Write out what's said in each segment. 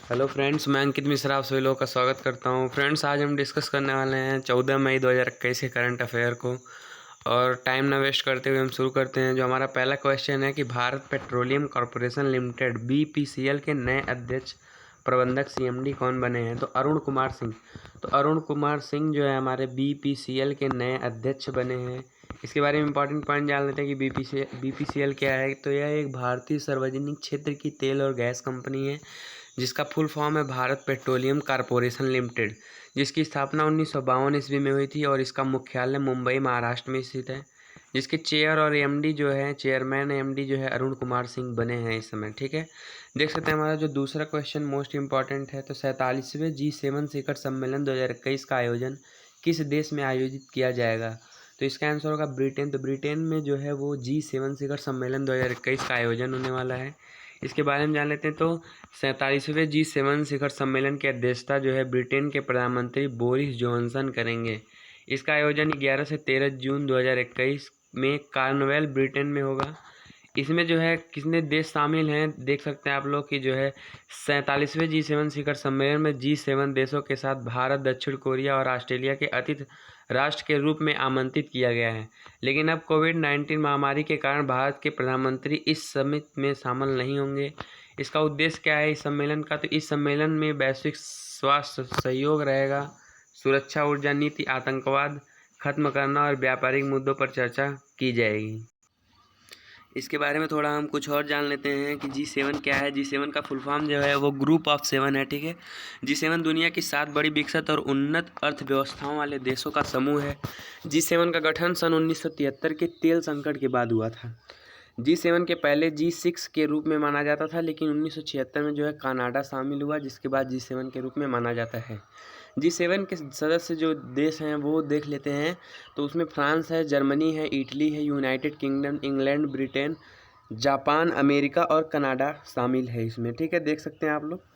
Hello friends, मैं अंकित मिश्रा आप सभी लोगों का स्वागत करता हूं। फ्रेंड्स, आज हम डिस्कस करने वाले हैं 14 मई 2021 के करंट अफेयर को। और टाइम ना वेस्ट करते हुए हम शुरू करते हैं। जो हमारा पहला क्वेश्चन है कि Bharat petroleum corporation limited BPCL के नए अध्यक्ष प्रबंधक CMD कौन बने हैं? तो अरुण कुमार सिंह। तो अरुण कुमार सिंह जो है हमारे BPCL के नए अध्यक्ष बने हैं। इसके बारे में इंपॉर्टेंट पॉइंट जान लेते हैं कि BPCL क्या है। तो यह एक भारतीय सार्वजनिक क्षेत्र की तेल और गैस कंपनी है जिसका फुल फॉर्म है भारत पेट्रोलियम कॉरपोरेशन लिमिटेड, जिसकी स्थापना 1952 ईस्वी में हुई थी और इसका मुख्यालय मुंबई महाराष्ट्र में स्थित है। जिसके चेयर और MD जो है चेयरमैन MD जो है अरुण कुमार सिंह बने हैं इस समय। ठीक है, देख सकते हैं हमारा जो दूसरा क्वेश्चन मोस्ट इंपॉर्टेंट है। तो 47वें G7 शिखर सम्मेलन 2021 का आयोजन किस देश में आयोजित किया जाएगा? तो इसका आंसर होगा ब्रिटेन। तो ब्रिटेन में जो है वो G7 शिखर सम्मेलन 2021 का आयोजन होने वाला है। इसके बारे में जान लेते हैं। तो 47वें G7 शिखर सम्मेलन की अध्यक्षता जो है ब्रिटेन के प्रधानमंत्री बोरिस जॉनसन करेंगे। इसका आयोजन 11 से 13 जून 2021 में कार्नवेल ब्रिटेन में होगा। इसमें जो है कितने देश शामिल हैं देख सकते हैं आप लोग कि जो है 47वें G7 शिखर सम्मेलन में G7 देशों के साथ भारत, दक्षिण कोरिया और ऑस्ट्रेलिया के अतिथि राष्ट्र के रूप में आमंत्रित किया गया है। लेकिन अब कोविड-19 महामारी के कारण भारत के प्रधानमंत्री इस समिट में शामिल नहीं होंगे। इसका उद्देश्य क्या है इस सम्मेलन का? तो इस सम्मेलन में वैश्विक स्वास्थ्य सहयोग रहेगा, सुरक्षा, ऊर्जा नीति, आतंकवाद खत्म करना और व्यापारिक मुद्दों पर चर्चा की जाएगी। इसके बारे में थोड़ा हम कुछ और जान लेते हैं कि G7 क्या है। G7 का फुल फॉर्म जो है वो ग्रुप ऑफ 7 है। ठीक है, G7 दुनिया की 7 बड़ी विकसित और उन्नत अर्थव्यवस्थाओं वाले देशों का समूह है। G7 का गठन सन 1973 के तेल संकट के बाद हुआ था। G7 के पहले G6 के रूप में माना जाता था, लेकिन 1976 में जो है कनाडा शामिल हुआ, जिसके बाद G7 के रूप में माना जाता है। G7 के सदस्य जो देश हैं वो देख लेते हैं। तो उसमें फ्रांस है, जर्मनी है, इटली है, United kingdom, England, Britain, Japan, America और कनाडा शामिल है इसमें। ठीक है, देख सकते हैं आप लोग।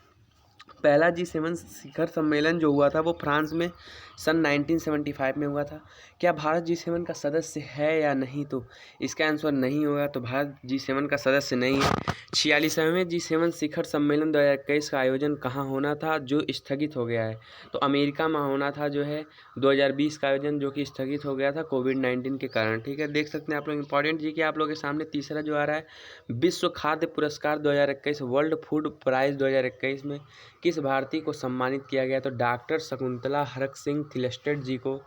पहला G7 शिखर सम्मेलन जो हुआ था वो फ्रांस में सन 1975 में हुआ था। क्या भारत G7 का सदस्य है या नहीं? तो इसका आंसर नहीं होगा। तो भारत G7 का सदस्य नहीं है। 46वें G7 शिखर सम्मेलन 2021 का आयोजन कहाँ होना था जो स्थगित हो गया है? तो अमेरिका में होना था जो है 2020 का आयोजन, जो कि स्थगित हो गया था कोविड-19 के कारण। ठीक है, देख सकते हैं आप लोग। इंपॉर्टेंट जी कि आप लोगों के सामने तीसरा जो आ रहा है, विश्व खाद्य पुरस्कार 2021 वर्ल्ड फूड प्राइज 2021 में किस भारतीय को सम्मानित किया गया? तो डॉक्टर शकुंतला हरक सिंह थिलस्टेड जी को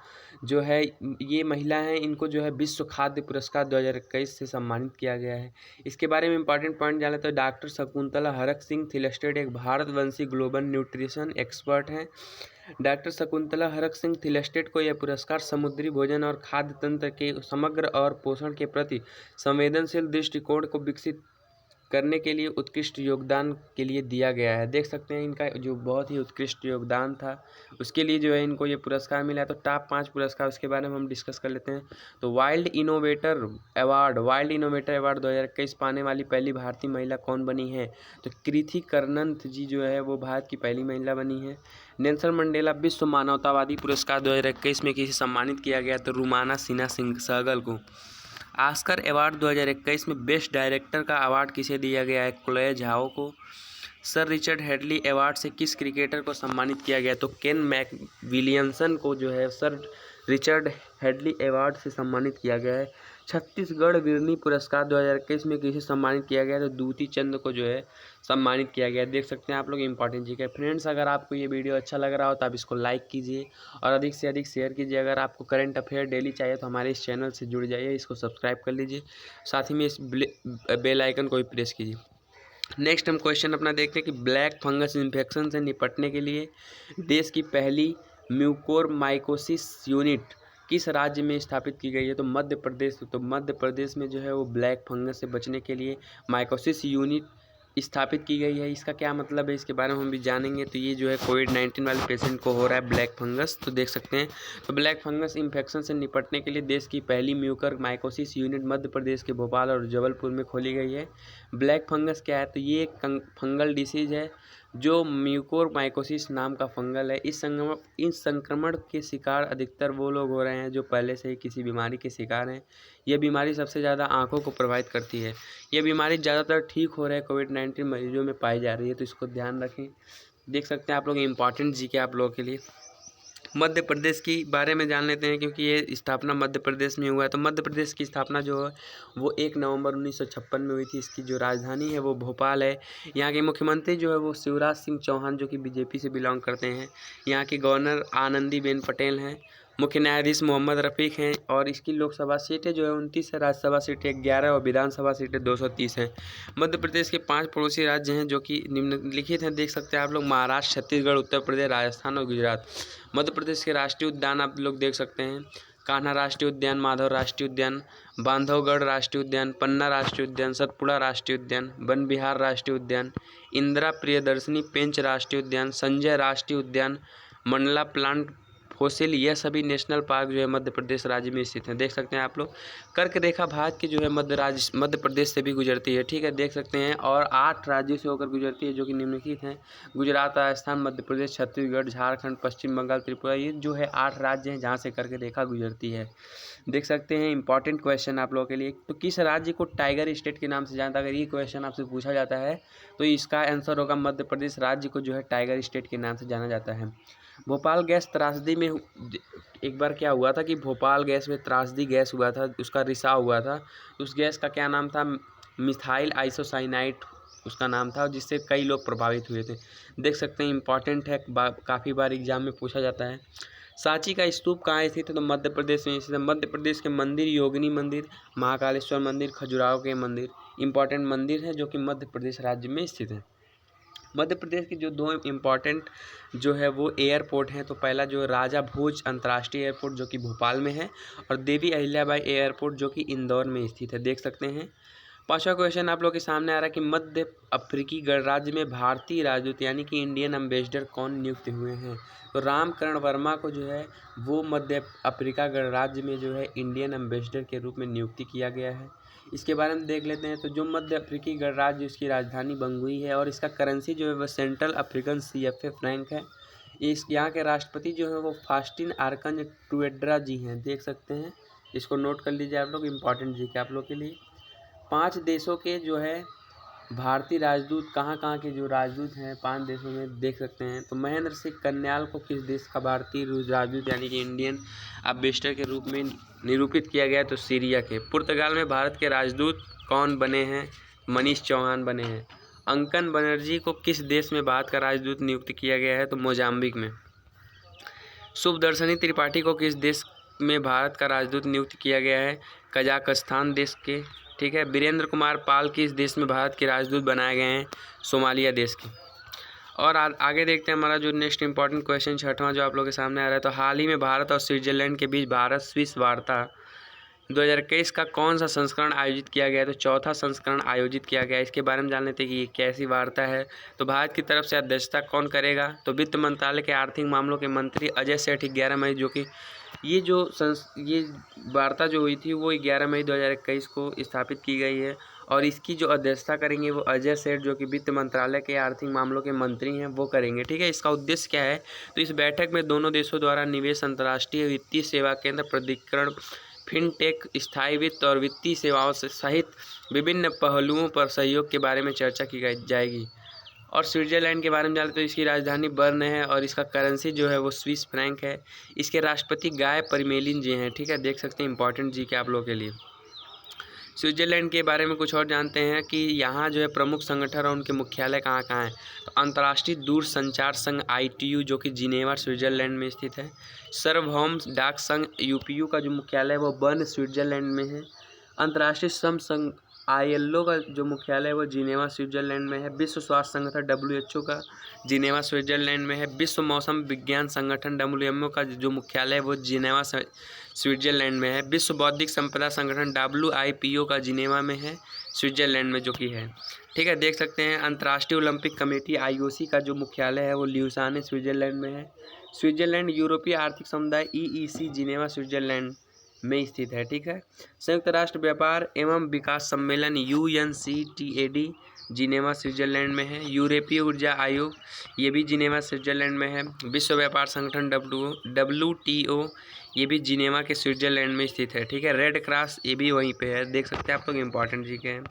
जो है, ये महिला हैं, इनको जो है विश्व खाद्य पुरस्कार 2021 से सम्मानित किया गया है। इसके बारे में इंपॉर्टेंट पॉइंट जान लेते हैं। डॉक्टर शकुंतला हरक सिंह थिलस्टेड एक भारतवंशी ग्लोबल न्यूट्रिशन एक्सपर्ट हैं। डॉक्टर शकुंतला हरक सिंह थिलस्टेड को यह पुरस्कार समुद्री भोजन और खाद्य तंत्र के समग्र और पोषण के प्रति संवेदनशील दृष्टिकोण को विकसित करने के लिए उत्कृष्ट योगदान के लिए दिया गया है। देख सकते हैं इनका जो बहुत ही उत्कृष्ट योगदान था उसके लिए जो है इनको ये पुरस्कार मिला है। तो टॉप 5 पुरस्कार उसके बारे में हम डिस्कस कर लेते हैं। तो वाइल्ड इनोवेटर अवार्ड 2021 पाने वाली पहली भारतीय महिला कौन बनी है? तो कृति कर्नंत जी जो है वो भारत की पहली महिला बनी है। नेल्सन मंडेला विश्व मानवतावादी पुरस्कार 2021 में किसे सम्मानित किया गया? तो रुमाना सिन्हा सिंह सहगल को। ऑस्कर अवार्ड 2021 में बेस्ट डायरेक्टर का अवार्ड किसे दिया गया है? क्लोए झाओ को। सर रिचर्ड हेडली अवार्ड से किस क्रिकेटर को सम्मानित किया गया? तो केन मैकविलियमसन को जो है सर रिचर्ड हेडली अवार्ड से सम्मानित किया गया है। छत्तीसगढ़ वीरनी पुरस्कार 2021 में किसे सम्मानित किया गया? तो दूती चंद को जो है सम्मानित किया गया। देख सकते हैं आप लोग इंपॉर्टेंट जी के। फ्रेंड्स, अगर आपको ये वीडियो अच्छा लग रहा हो तो आप इसको लाइक कीजिए और अधिक से अधिक शेयर कीजिए। अगर आपको करंट अफेयर डेली चाहिए तो हमारे इस चैनल से जुड़ जाइए, इसको सब्सक्राइब कर लीजिए, साथ ही में इस बेल आइकन को भी प्रेस कीजिए। नेक्स्ट हम क्वेश्चन अपना देखते हैं कि ब्लैक फंगस इन्फेक्शन से निपटने के लिए देश की पहली म्यूकोरमाइकोसिस यूनिट किस राज्य में स्थापित की गई है? तो मध्य प्रदेश। तो मध्य प्रदेश में जो है वो ब्लैक फंगस से बचने के लिए माइकोसिस यूनिट स्थापित की गई है। इसका क्या मतलब है इसके बारे में हम भी जानेंगे। तो ये जो है कोविड-19 वाले पेशेंट को हो रहा है ब्लैक फंगस। तो देख सकते हैं। तो ब्लैक फंगस इन्फेक्शन से निपटने के लिए देश की पहली Mucor mycosis unit Madhya Pradesh के भोपाल और जबलपुर में खोली गई है। ब्लैक फंगस क्या है? तो ये एक फंगल डिसीज है जो म्यूकोरमाइकोसिस नाम का फंगल है। इस संक्रमण के शिकार अधिकतर वो लोग हो रहे हैं जो पहले से ही किसी बीमारी के शिकार हैं। यह बीमारी सबसे ज़्यादा आँखों को प्रभावित करती है। यह बीमारी ज़्यादातर ठीक हो रहे कोविड-19 मरीजों में पाई जा रही है, तो इसको ध्यान रखें। देख सकते हैं आप लोग, इम्पॉर्टेंट जी के आप लोगों के लिए। मध्य प्रदेश की बारे में जान लेते हैं, क्योंकि ये स्थापना मध्य प्रदेश में हुआ है। तो मध्य प्रदेश की स्थापना जो है वो 1 नवंबर 1956 में हुई थी। इसकी जो राजधानी है वो भोपाल है। यहाँ के मुख्यमंत्री जो है वो शिवराज सिंह चौहान, जो कि बीजेपी से बिलोंग करते हैं। यहाँ की गवर्नर आनंदीबेन पटेल हैं। मुख्य न्यायाधीश मोहम्मद रफ़ीक हैं। और इसकी लोकसभा सीटें जो है 29 है, राज्यसभा सीटें 11 और विधानसभा सीटें 230 हैं। मध्य प्रदेश के 5 पड़ोसी राज्य हैं जो कि निम्नलिखित हैं, देख सकते हैं आप लोग, महाराष्ट्र, छत्तीसगढ़, उत्तर प्रदेश, राजस्थान और गुजरात। मध्य प्रदेश के राष्ट्रीय उद्यान आप लोग देख सकते हैं, कान्हा राष्ट्रीय उद्यान, माधव राष्ट्रीय उद्यान, बांधवगढ़ राष्ट्रीय उद्यान, पन्ना राष्ट्रीय उद्यान, सतपुड़ा राष्ट्रीय उद्यान, वन विहार राष्ट्रीय उद्यान, इंदिरा प्रियदर्शनी पेंच राष्ट्रीय उद्यान, संजय राष्ट्रीय उद्यान, मंडला प्लांट फोसिल, यह सभी नेशनल पार्क जो है मध्य प्रदेश राज्य में स्थित हैं। देख सकते हैं आप लोग, कर्क रेखा भारत की जो है मध्य प्रदेश से भी गुजरती है, ठीक है, देख सकते हैं। और 8 राज्यों से होकर गुजरती है, जो कि निम्नलिखित हैं, गुजरात, राजस्थान, मध्य प्रदेश, छत्तीसगढ़, झारखंड, पश्चिम बंगाल, त्रिपुरा। ये जो है 8 राज्य हैं जहाँ से कर्क रेखा गुजरती है। देख सकते हैं, इंपॉर्टेंट क्वेश्चन आप लोगों के लिए। तो किस राज्य को टाइगर स्टेट के नाम से जानता है? अगर ये क्वेश्चन आपसे पूछा जाता है तो इसका आंसर होगा मध्य प्रदेश राज्य को जो है टाइगर स्टेट के नाम से जाना जाता है। भोपाल गैस त्रासदी में एक बार क्या हुआ था कि भोपाल गैस में त्रासदी गैस हुआ था, उसका रिसाव हुआ था। उस गैस का क्या नाम था? मिथाइल आइसोसाइनाइड उसका नाम था, जिससे कई लोग प्रभावित हुए थे। देख सकते हैं, इंपॉर्टेंट है, काफ़ी बार एग्जाम में पूछा जाता है। सांची का स्तूप कहाँ स्थित है? तो मध्य प्रदेश में स्थित है। मध्य प्रदेश के मंदिर योगिनी मंदिर, महाकालेश्वर मंदिर, खजुराहो के मंदिर इंपॉर्टेंट मंदिर है जो कि मध्य प्रदेश राज्य में स्थित है। मध्य प्रदेश की जो 2 इम्पॉर्टेंट जो है वो एयरपोर्ट हैं, तो पहला जो राजा भोज अंतर्राष्ट्रीय एयरपोर्ट जो कि भोपाल में है, और देवी अहिल्याबाई एयरपोर्ट जो कि इंदौर में स्थित है। देख सकते हैं। 5वां क्वेश्चन आप लोग के सामने आ रहा है कि मध्य अफ्रीकी गणराज्य में भारतीय राजदूत यानी कि इंडियन एम्बेसडर कौन नियुक्त हुए हैं? तो रामकरण वर्मा को जो है वो मध्य अफ्रीका गणराज्य में जो है इंडियन एम्बेसडर के रूप में नियुक्ति किया गया है। इसके बारे में देख लेते हैं। तो जो मध्य अफ्रीकी गणराज्य, उसकी राजधानी बंगुई है और इसका करेंसी जो है वह सेंट्रल अफ्रीकन CFA फ्रैंक है। इस यहाँ के राष्ट्रपति जो है वो फास्टिन आर्कन्ज टुएड्रा जी हैं। देख सकते हैं, इसको नोट कर लीजिए आप लोग, इम्पॉर्टेंट जी के आप लोग के लिए। 5 देशों के जो है भारतीय राजदूत, कहाँ कहाँ के जो राजदूत हैं 5 देशों में देख सकते हैं। तो महेंद्र सिंह कन्याल को किस देश का भारतीय राजदूत यानी कि इंडियन एम्बेसडर के रूप में निरूपित किया गया? तो सीरिया के। पुर्तगाल में भारत के राजदूत कौन बने हैं? मनीष चौहान बने हैं। अंकन बनर्जी को किस देश में भारत का राजदूत नियुक्त किया गया है? तो मोजाम्बिक में। शुभदर्शनी त्रिपाठी को किस देश में भारत का राजदूत नियुक्त किया गया है? कजाकिस्तान देश के, ठीक है। वीरेंद्र कुमार पाल किस देश में भारत के राजदूत बनाए गए हैं? सोमालिया देश के। और आगे देखते हैं हमारा जो नेक्स्ट इंपॉर्टेंट क्वेश्चन 6वां जो आप लोगों के सामने आ रहा है। तो हाल ही में भारत और स्विट्जरलैंड के बीच भारत स्विस वार्ता 2021 का कौन सा संस्करण आयोजित किया गया है? तो 4था संस्करण आयोजित किया गया है। इसके बारे में जान लेते हैं कि ये कैसी वार्ता है। तो भारत की तरफ से अध्यक्षता कौन करेगा? तो वित्त मंत्रालय के आर्थिक मामलों के मंत्री अजय सेठ 11 मई, जो कि ये वार्ता जो हुई थी वो 11 मई 2021 को स्थापित की गई है। और इसकी जो अध्यक्षता करेंगे वो अजय सेठ, जो कि वित्त मंत्रालय के आर्थिक मामलों के मंत्री हैं, वो करेंगे, ठीक है। इसका उद्देश्य क्या है? तो इस बैठक में दोनों देशों द्वारा निवेश, अंतर्राष्ट्रीय वित्तीय सेवा केंद्र, प्राधिकरण, फिनटेक, स्थायी वित्त और वित्तीय सेवाओं से सहित विभिन्न पहलुओं पर सहयोग के बारे में चर्चा की जाएगी। और स्विट्जरलैंड के बारे में जाने तो इसकी राजधानी बर्न है और इसका करेंसी जो है वो स्विस फ्रैंक है। इसके राष्ट्रपति गाय परमेलिन जी हैं, ठीक है। देख सकते हैं, इंपॉर्टेंट जी के आप लोगों के लिए। स्विट्जरलैंड के बारे में कुछ और जानते हैं कि यहाँ जो है प्रमुख संगठन और उनके मुख्यालय कहाँ कहाँ हैं। तो अंतर्राष्ट्रीय दूरसंचार संघ ITU जो कि जिनेवा स्विट्जरलैंड में स्थित है। सार्वभौम डाक संघ UPU का जो मुख्यालय है वो बर्न स्विट्जरलैंड में है। अंतर्राष्ट्रीय श्रम संघ ILO का जो मुख्यालय है वो जिनेवा स्विट्जरलैंड में है। विश्व स्वास्थ्य संगठन WHO का जिनेवा स्विट्जरलैंड में है। विश्व मौसम विज्ञान संगठन WMO का जो मुख्यालय है वो जिनेवा स्विट्जरलैंड में है। विश्व बौद्धिक संपदा संगठन WIPO का जिनेवा में है, स्विट्जरलैंड में जो कि है, ठीक है। देख सकते हैं, अंतर्राष्ट्रीय ओलंपिक कमेटी IOC का जो मुख्यालय है वो ल्यूसाने स्विट्जरलैंड में है। स्विट्जरलैंड यूरोपीय आर्थिक समुदाय EEC जिनेवा स्विट्जरलैंड में स्थित है, ठीक है। संयुक्त राष्ट्र व्यापार एवं विकास सम्मेलन UNCTAD जिनेवा स्विट्जरलैंड में है। यूरोपीय ऊर्जा आयोग ये भी जिनेवा स्विट्जरलैंड में है। विश्व व्यापार संगठन WTO ये भी जिनेवा के स्विट्जरलैंड में स्थित है, ठीक है। रेड क्रॉस ये भी वहीं पे है। देख सकते हैं आप लोग, इंपॉर्टेंट जीके हैं।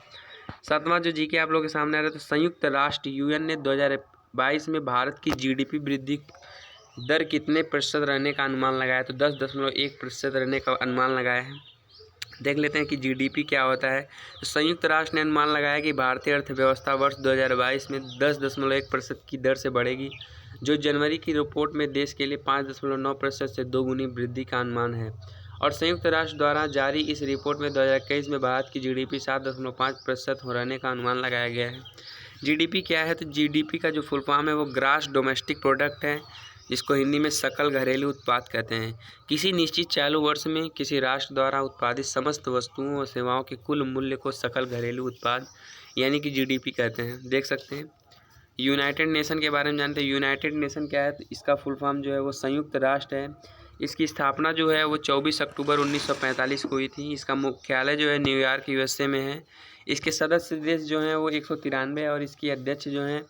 7वां जो जीके आप लोग के सामने आ रहा है, तो संयुक्त राष्ट्र UN ने 2022 में भारत की जीडीपी वृद्धि दर कितने प्रतिशत रहने का अनुमान लगाया है? तो 10.1% रहने का अनुमान लगाया है। देख लेते हैं कि जीडीपी क्या होता है। तो संयुक्त राष्ट्र ने अनुमान लगाया कि भारतीय अर्थव्यवस्था वर्ष 2022 में 10.1% की दर से बढ़ेगी, जो जनवरी की रिपोर्ट में देश के लिए 5.9% से दोगुनी वृद्धि का अनुमान है। और संयुक्त राष्ट्र द्वारा जारी इस रिपोर्ट में 2021 में भारत की जीडीपी 7.5% रहने का अनुमान लगाया गया है। जीडीपी क्या है? तो जीडीपी का जो फुल फॉर्म है वो ग्रास डोमेस्टिक प्रोडक्ट है, जिसको हिंदी में सकल घरेलू उत्पाद कहते हैं। किसी निश्चित चालू वर्ष में किसी राष्ट्र द्वारा उत्पादित समस्त वस्तुओं और सेवाओं के कुल मूल्य को सकल घरेलू उत्पाद यानी कि जीडीपी कहते हैं। देख सकते हैं। यूनाइटेड नेशन के बारे में जानते हैं। यूनाइटेड नेशन क्या है? तो इसका फुल फॉर्म जो है वो संयुक्त राष्ट्र है। इसकी स्थापना जो है वो 24 अक्टूबर 1945 को हुई थी। इसका मुख्यालय जो है न्यूयॉर्क यूएसए में है। इसके सदस्य देश जो हैं वो 193 है और इसकी अध्यक्ष जो हैं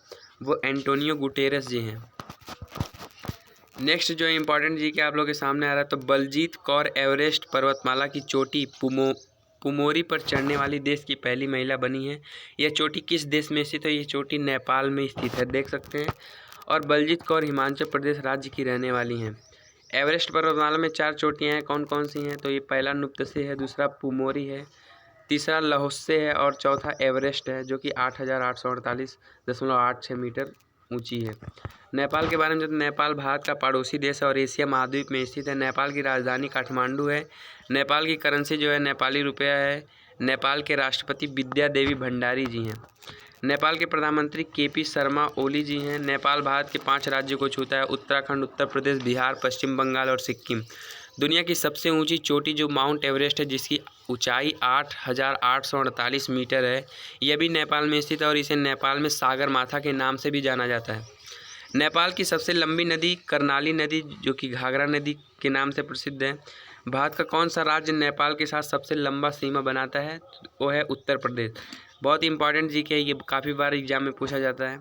वो एंटोनियो गुटेरेस जी हैं। नेक्स्ट जो इम्पोर्टेंट जी के आप लोगों के सामने आ रहा है, तो बलजीत कौर एवरेस्ट पर्वतमाला की चोटी पुमोरी पर चढ़ने वाली देश की पहली महिला बनी है। यह चोटी किस देश में स्थित है? ये चोटी नेपाल में स्थित है, देख सकते हैं। और बलजीत कौर हिमाचल प्रदेश राज्य की रहने वाली हैं। एवरेस्ट पर्वतमाला में 4 चोटियाँ हैं, कौन कौन सी हैं? तो ये पहला नुप्तसे है, दूसरा पुमोरी है, तीसरा लहोस्से है और चौथा एवरेस्ट है, जो कि 8,848.86 मीटर ऊंची है। नेपाल के बारे में, तो नेपाल भारत का पड़ोसी देश है और एशिया महाद्वीप में स्थित है। नेपाल की राजधानी काठमांडू है। नेपाल की करेंसी जो है नेपाली रुपया है। नेपाल के राष्ट्रपति विद्या देवी भंडारी जी हैं। नेपाल के प्रधानमंत्री केपी शर्मा ओली जी हैं। नेपाल भारत के 5 राज्यों को छूता है: उत्तराखंड, उत्तर प्रदेश, बिहार, पश्चिम बंगाल और सिक्किम। दुनिया की सबसे ऊंची चोटी जो माउंट एवरेस्ट है, जिसकी ऊंचाई 8,848 मीटर है, यह भी नेपाल में स्थित है और इसे नेपाल में सागर माथा के नाम से भी जाना जाता है। नेपाल की सबसे लंबी नदी कर्णाली नदी, जो कि घाघरा नदी के नाम से प्रसिद्ध है। भारत का कौन सा राज्य नेपाल के साथ सबसे लंबा सीमा बनाता है? वो है उत्तर प्रदेश। बहुत इंपॉर्टेंट जीके, ये काफ़ी बार एग्जाम में पूछा जाता है।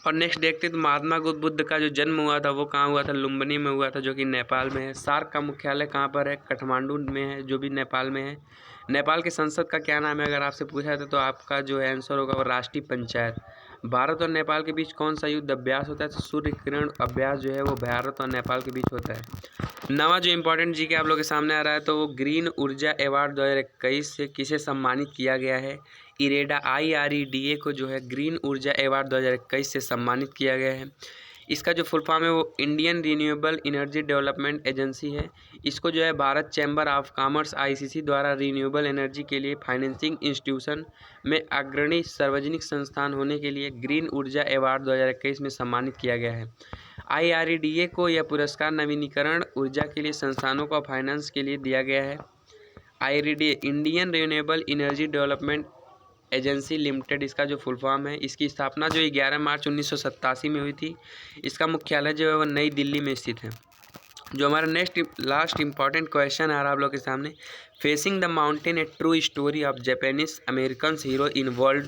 और नेक्स्ट देखते हैं, तो महात्मा बुद्ध का जो जन्म हुआ था वो कहाँ हुआ था? लुम्बिनी में हुआ था, जो कि नेपाल में है। सार्क का मुख्यालय कहाँ पर है? काठमांडू में है, जो भी नेपाल में है। नेपाल के संसद का क्या नाम है? अगर आपसे पूछा जाता तो आपका जो आंसर होगा वो राष्ट्रीय पंचायत। भारत और नेपाल के बीच कौन सा युद्ध अभ्यास होता है? तो सूर्य किरण अभ्यास जो है वो भारत और नेपाल के बीच होता है। नवा जो इंपॉर्टेंट जी के आप लोग के सामने आ रहा है, तो वो ग्रीन ऊर्जा अवार्ड 2021 से किसे सम्मानित किया गया है? इरेडा IREDA को जो है ग्रीन ऊर्जा अवार्ड 2021 से सम्मानित किया गया है। इसका जो फुल फॉर्म है वो Indian renewable energy development agency है। इसको जो है Bharat chamber of commerce ICC द्वारा रिन्यूएबल एनर्जी के लिए फाइनेंसिंग इंस्टीट्यूशन में अग्रणी सार्वजनिक संस्थान होने के लिए ग्रीन ऊर्जा अवार्ड 2021 में सम्मानित किया गया है। IREDA को यह पुरस्कार नवीनीकरण ऊर्जा के लिए संस्थानों को फाइनेंस के लिए दिया गया है। IREDA Indian renewable energy development agency limited इसका जो फुल फॉर्म है। इसकी स्थापना जो 11 मार्च 1987 में हुई थी। इसका मुख्यालय जो है वो नई दिल्ली में स्थित है। जो हमारा नेक्स्ट लास्ट इंपॉर्टेंट क्वेश्चन आ रहा है आप लोग के सामने, facing the mountain A true story of Japanese American hero in world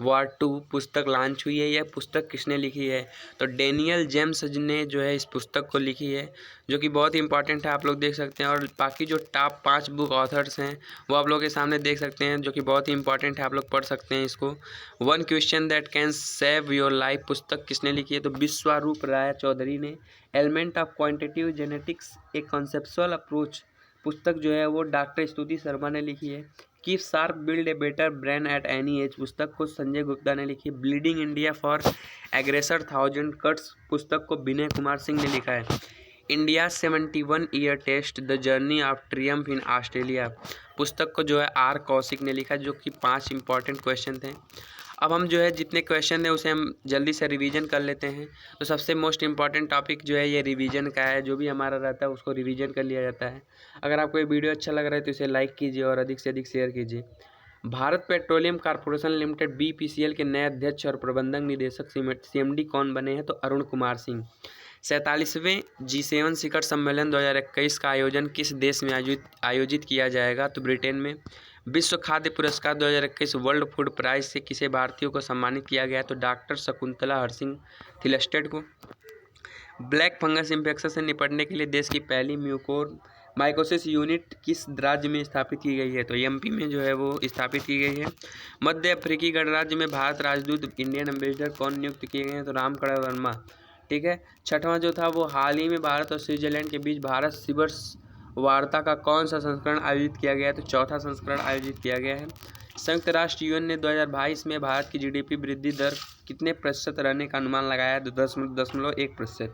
war 2 पुस्तक लॉन्च हुई है। यह पुस्तक किसने लिखी है? तो डेनियल जेम्स ने जो है इस पुस्तक को लिखी है, जो कि बहुत ही इंपॉर्टेंट है, आप लोग देख सकते हैं। और बाकी जो टॉप 5 बुक ऑथर्स हैं वो आप लोग के सामने देख सकते हैं, जो कि बहुत ही इंपॉर्टेंट है, आप लोग पढ़ सकते हैं इसको। One question that can save your life पुस्तक किसने लिखी है? तो विश्वरूप राय चौधरी ने। Element of quantitative genetics A conceptual approach पुस्तक जो है वो डॉक्टर स्तुति शर्मा ने लिखी है। Keep sharp build a better brain at any age पुस्तक को संजय गुप्ता ने लिखी है। Bleeding India four aggressor 1000 cuts पुस्तक को विनय कुमार सिंह ने लिखा है। India 71 year test the journey of triumph in Australia पुस्तक को जो है R कौशिक ने लिखा, जो कि 5 इंपॉर्टेंट क्वेश्चन थे। अब हम जो है जितने क्वेश्चन है उसे हम जल्दी से रिवीजन कर लेते हैं। तो सबसे मोस्ट इंपॉर्टेंट टॉपिक जो है ये रिवीजन का है, जो भी हमारा रहता है उसको रिवीजन कर लिया जाता है। अगर आपको ये वीडियो अच्छा लग रहा है तो इसे लाइक कीजिए और अधिक से अधिक शेयर कीजिए। Bharat petroleum corporation limited BPCL के नए अध्यक्ष और प्रबंधक निदेशक CMD कौन बने हैं? तो अरुण कुमार सिंह। 47वें G7 शिखर सम्मेलन 2021 का आयोजन किस देश में आयोजित किया जाएगा? तो ब्रिटेन में। विश्व खाद्य पुरस्कार 2021 वर्ल्ड फूड प्राइज से किसे भारतीयों को सम्मानित किया गया? तो डॉक्टर शकुंतला हरसिंह थिलस्टेड को। ब्लैक फंगस इन्फेक्शन से निपटने के लिए देश की पहली माइकोसिस यूनिट किस राज्य में स्थापित की गई है? तो एमपी में जो है वो स्थापित की गई है। मध्य अफ्रीकी गणराज्य में भारत राजदूत इंडियन एम्बेसडर कौन नियुक्त किए गए हैं? तो रामकरण वर्मा। ठीक है। छठवां जो था वो हाल ही में भारत और स्विट्जरलैंड के बीच भारत सिबर्स वार्ता का कौन सा संस्करण आयोजित किया गया है? तो चौथा संस्करण आयोजित किया गया है। संयुक्त राष्ट्र यूएन ने 2022 में भारत की जीडीपी वृद्धि दर कितने प्रतिशत रहने का अनुमान लगाया है? 10.1%।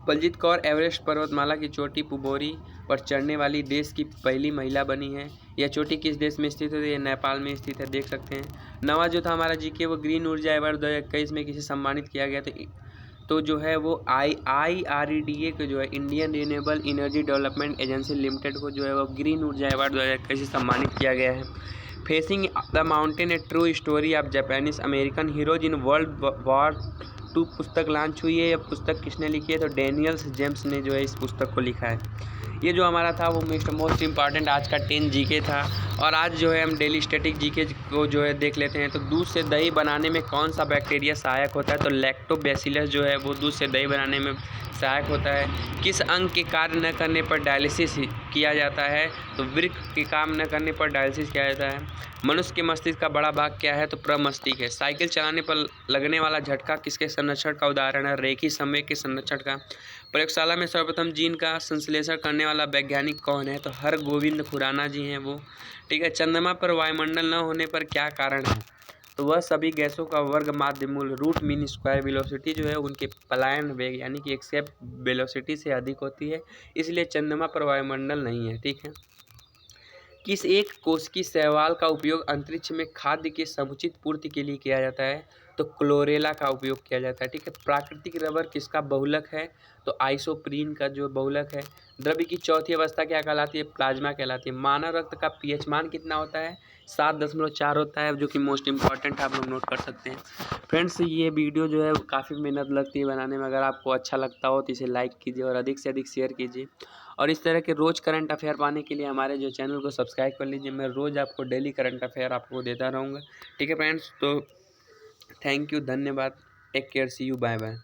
बलजीत कौर एवरेस्ट पर्वतमाला की चोटी पुबोरी पर चढ़ने वाली देश की पहली महिला बनी है। यह चोटी किस देश में स्थित है? ये नेपाल में स्थित है, देख सकते हैं। नवा जो था हमारा जीके वो ग्रीन ऊर्जा अवार्ड 2021 में किसे सम्मानित किया गया था? तो जो है वो IREDA को जो है Indian renewable energy development agency limited को जो है वो ग्रीन ऊर्जा अवार्ड 2021 से सम्मानित किया गया है। Facing the mountain A true story of Japanese American heroes in world war 2 पुस्तक लॉन्च हुई है। यह पुस्तक किसने लिखी है? तो डेनियल्स जेम्स ने जो है इस पुस्तक को लिखा है। ये जो हमारा था वो मोस्ट इम्पॉर्टेंट आज का 10 जीके था। और आज जो है हम डेली स्टैटिक जीके को जो है देख लेते हैं। तो दूध से दही बनाने में कौन सा बैक्टीरिया सहायक होता है? तो लैक्टोबैसिलस जो है वो दूध से दही बनाने में सहायक होता है। किस अंग के कार्य न करने पर डायलिसिस किया जाता है? तो वृक्क के काम न करने पर डायलिसिस किया जाता है। मनुष्य के मस्तिष्क का बड़ा भाग क्या है? तो प्रमस्तिष्क है। साइकिल चलाने पर लगने वाला झटका किसके संरक्षण का उदाहरण है? रेखी संवेग के संरक्षण का। प्रयोगशाला में सर्वप्रथम जीन का संश्लेषण करने वाला वैज्ञानिक कौन है? तो हरगोविंद खुराना जी हैं वो। ठीक है। चंद्रमा पर वायुमंडल न होने पर क्या कारण है? तो वह सभी गैसों का वर्ग माध्य मूल रूट मीन स्क्वायर वेलोसिटी जो है उनके पलायन वेग यानी कि एस्केप वेलोसिटी से अधिक होती है, इसलिए चंद्रमा पर वायुमंडल नहीं है। ठीक है। किस एक कोशिकीय शैवाल का उपयोग अंतरिक्ष में खाद्य की समुचित पूर्ति के लिए किया जाता है? तो क्लोरेला का उपयोग किया जाता है। ठीक है। प्राकृतिक रबर किसका बहुलक है? तो आइसोप्रीन का जो बहुलक है। द्रव्य की चौथी अवस्था क्या कहलाती है? प्लाज्मा कहलाती है। मानव रक्त का पीएच मान कितना होता है? 7.4 होता है, जो कि मोस्ट इंपॉर्टेंट आप लोग नोट कर सकते हैं। फ्रेंड्स, ये वीडियो जो है काफ़ी मेहनत लगती है बनाने में। अगर आपको अच्छा लगता हो तो इसे लाइक कीजिए और अधिक से अधिक शेयर कीजिए। और इस तरह के रोज़ करंट अफेयर पाने के लिए हमारे जो चैनल को सब्सक्राइब कर लीजिए। मैं रोज़ आपको डेली करंट अफेयर आपको देता रहूँगा। ठीक है फ्रेंड्स, तो थैंक यू, धन्यवाद, take care, see you, bye bye.